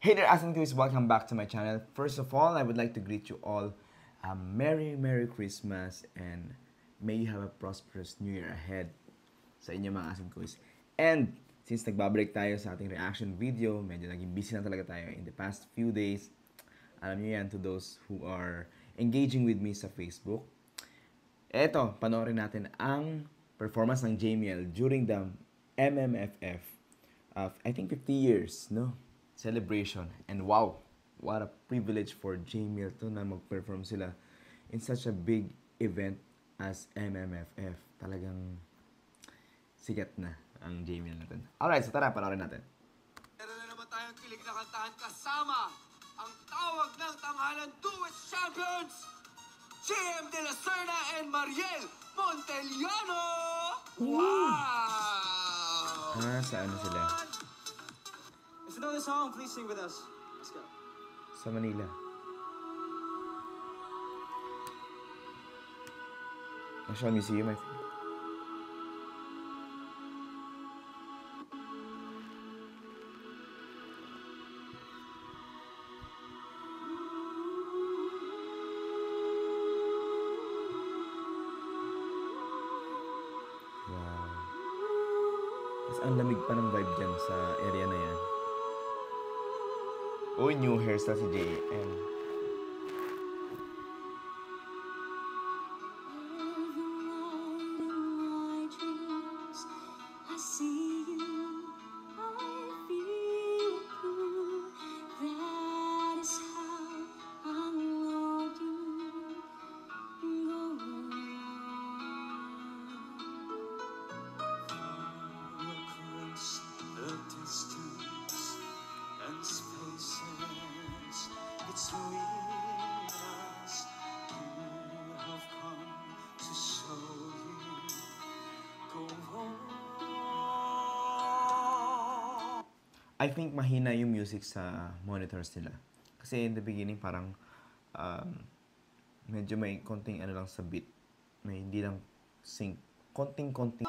Hey there, Asin Kuis. Welcome back to my channel. First of all, I would like to greet you all a Merry Christmas and may you have a prosperous New Year ahead sa inyo mga Asin Kuis. And since nagbabalik tayo sa ating reaction video, medyo naging busy na talaga tayo in the past few days. Alam niyo yan, to those who are engaging with me sa Facebook. Eto, panoorin natin ang performance ng JML during the MMFF of, I think, 50 years, no? Celebration. And wow, what a privilege for JML to na mag-perform sila in such a big event as MMFF. Talagang sikat na ang JML natin. Alright, so tara, panoorin natin. Meron na naman tayong kilig na kantahan kasama ang tawag ng tanghalan duet champions, JM De La Serna and Mariel Monteliano! Wow! Saan na sila? If you know the song, please sing with us. Let's go. Sa Manila. National Museum, I think. Wow. Mas ang lamig pa ng vibe dyan sa area na yan. Uy, new hairstyle si JM. I think mahina yung music sa monitors nila. Kasi in the beginning parang medyo may konting ano lang sa beat. May hindi lang sync. Konting-konting.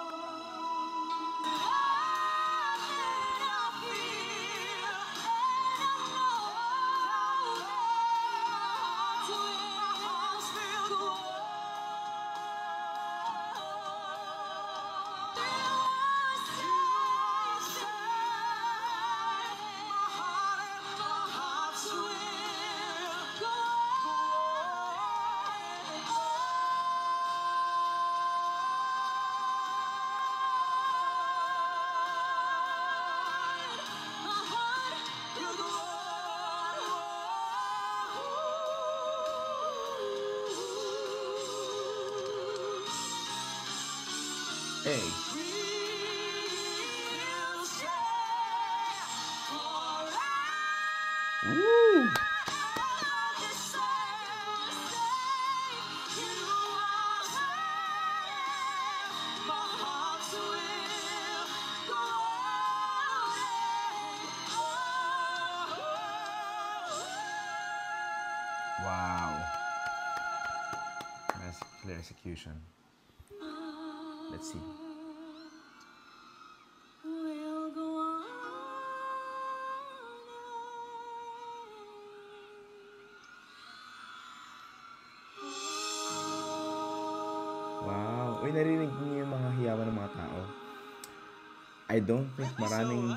Hey. Woo! Wow. Nice clear execution. Let's see. Wow. Uy, narinig niyo yung mga hiyawan ng mga tao. I don't think maraming...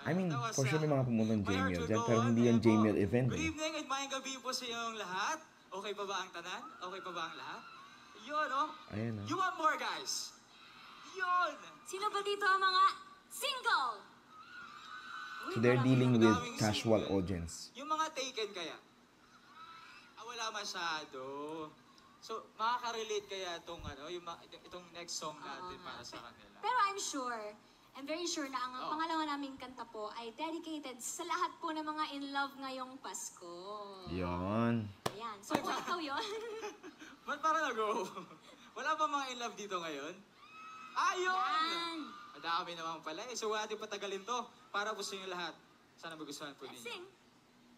I mean, for sure may mga pumuntang JML dyan, pero hindi yan JML event. Good evening at mayang gabi po sa inyong lahat. Okay pa ba ang tanan? Okay pa ba ang lahat? Yun, oh. Ayan, oh. You want more, guys? Yun! Sino ba dito ang mga single? So they're dealing with casual audience. Yung mga taken kaya? Wala masyado. So, makaka-relate kaya itong, itong next song natin para sa kanila. Pero I'm very sure na ang pangalawa naming kanta po ay dedicated sa lahat po ng mga in love ngayong Pasko. Yon. Ayan. So, kung ikaw yun. Ba't parang nag-go? Wala ba mga in love dito ngayon? Ayun! Yan. Madami naman pala eh. So, wala natin patagalin to para gusto nyo lahat. Sana magustuhan po ninyo. Sing.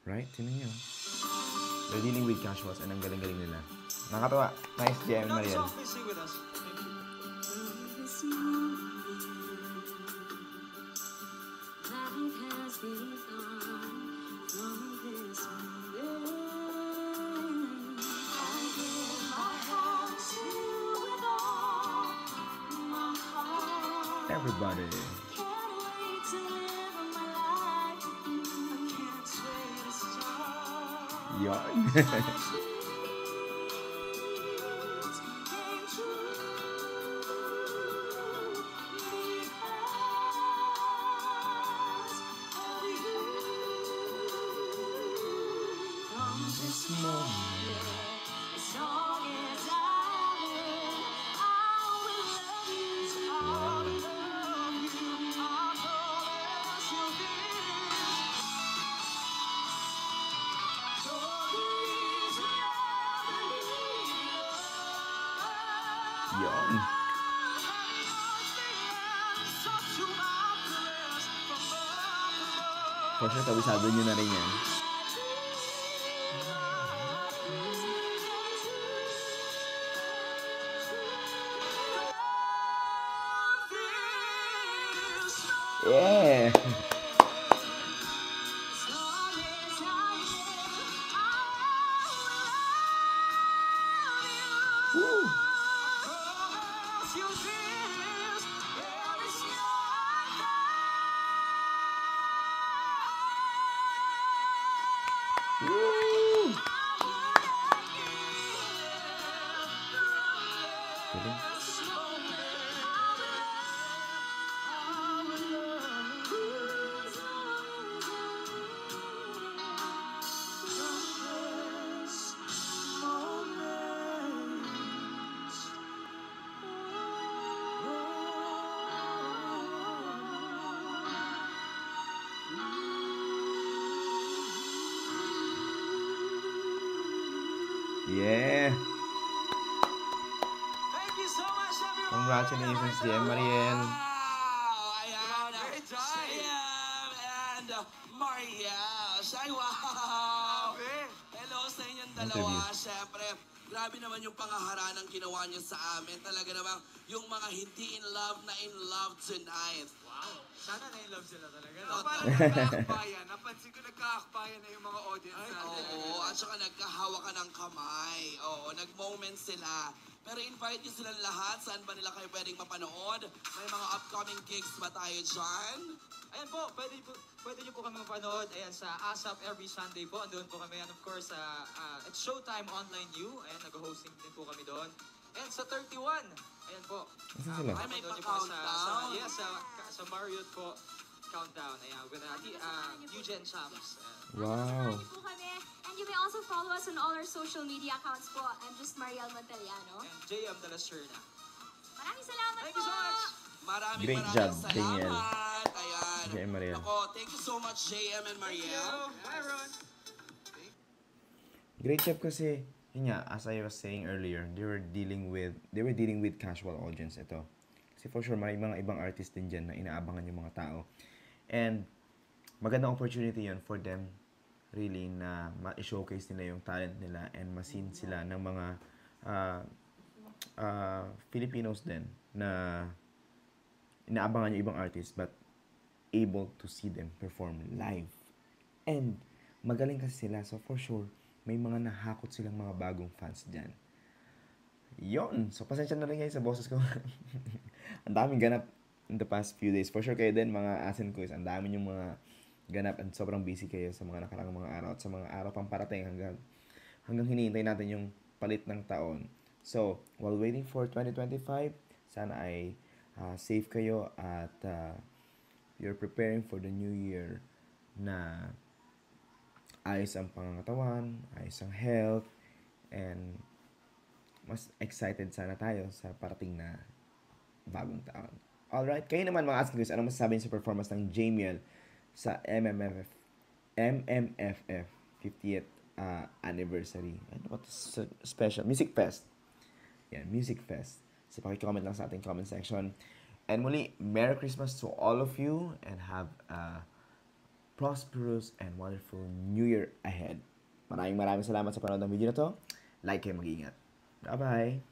Right? Tinan nyo. They're dealing with casuals and ang galing-galing nila. Nakakatawa. Nice, JM You know the Mariel. song, please sing with us. Thank you. Life has been on. everybody. Can't wait to live my life with you. I can't wait to start. Yon. My dreams came true because of you. From this moment, as long as I live, I will love you. I'll love you. I promise you'll be. You're the reason I believe. Yon. For sure, kabisado nyo na rin yan. Yeah! Woo! Woo! Galing. Yeah! Thank you so much, everyone! Congratulations, JM Mariel. Wow! Ayan, Great job. JM and Mariel. Ay, wow! Hello sa inyong dalawa. Interview. Siyempre, grabe naman yung pangaharanang ginawa niyo sa amin. Talaga namang yung mga hindi in love tonight. Wow. Sana na-in-love sila talaga. No? Parang nagkakakbayan. Napansin ko nagkakakbayan na yung mga audience natin. Oo, at saka nagkahawa ka ng kamay. Oo, nag-moment sila. Pero invite nyo silang lahat. Saan ba nila kayo pwedeng mapanood? May mga upcoming gigs ba tayo dyan? Ayan po, pwede nyo po kami mapanood. Ayan, sa ASAP every Sunday po. Andun po kami. And of course, it's Showtime Online U. Ayan, nag-hosting din po kami doon. And sa 31, ayan po. Nasaan sila? Ay, may mapanood nyo po pa-countdown. yes, sa Marriott po. Countdown. Ayan, with Eugene Chams. Wow. Samahan niyo po kami. And you may also follow us on all our social media accounts po. I'm just Mariel Monteliano. And JM de la Serna. Maraming salamat Thank po! you so much! Maraming Great maraming job, salamat. Daniel. Ayan. JM Mariel. Ako, thank you so much, JM and Mariel. Bye, everyone! Great job kasi, yun nga, as I was saying earlier, they were dealing with casual audience ito. Kasi for sure, may mga ibang artist din dyan na inaabangan yung mga tao. And magandang opportunity yun for them really na ma-showcase nila yung talent nila and ma-seen sila ng mga Filipinos din na inaabangan yung ibang artist but able to see them perform live. And magaling kasi sila, so for sure, may mga nahakot silang mga bagong fans dyan. Yon! So, pasensya na rin kayo sa boses ko. Ang daming ganap in the past few days. For sure kayo din, mga asin quiz. Ang dami yung mga ganap and sobrang busy kayo sa mga nakarang mga araw at sa mga araw pang parating hanggang hinihintay natin yung palit ng taon. So, while waiting for 2025, sana ay safe kayo at you're preparing for the new year na ayos ang pangangatawan, ayos ang health, and mas excited sana tayo sa parating na bagong taon. Alright, kayo naman mga ask anong masasabi niyo sa performance ng Jamiel sa MMFF 50th anniversary? Ano ba ito? Special Music Fest. Yeah, Music Fest. So paki-comment lang sa ating comment section. And muli, Merry Christmas to all of you and have a prosperous and wonderful New Year ahead. Maraming salamat sa panonood ng video na to. Like kayo, mag-iingat. Bye-bye!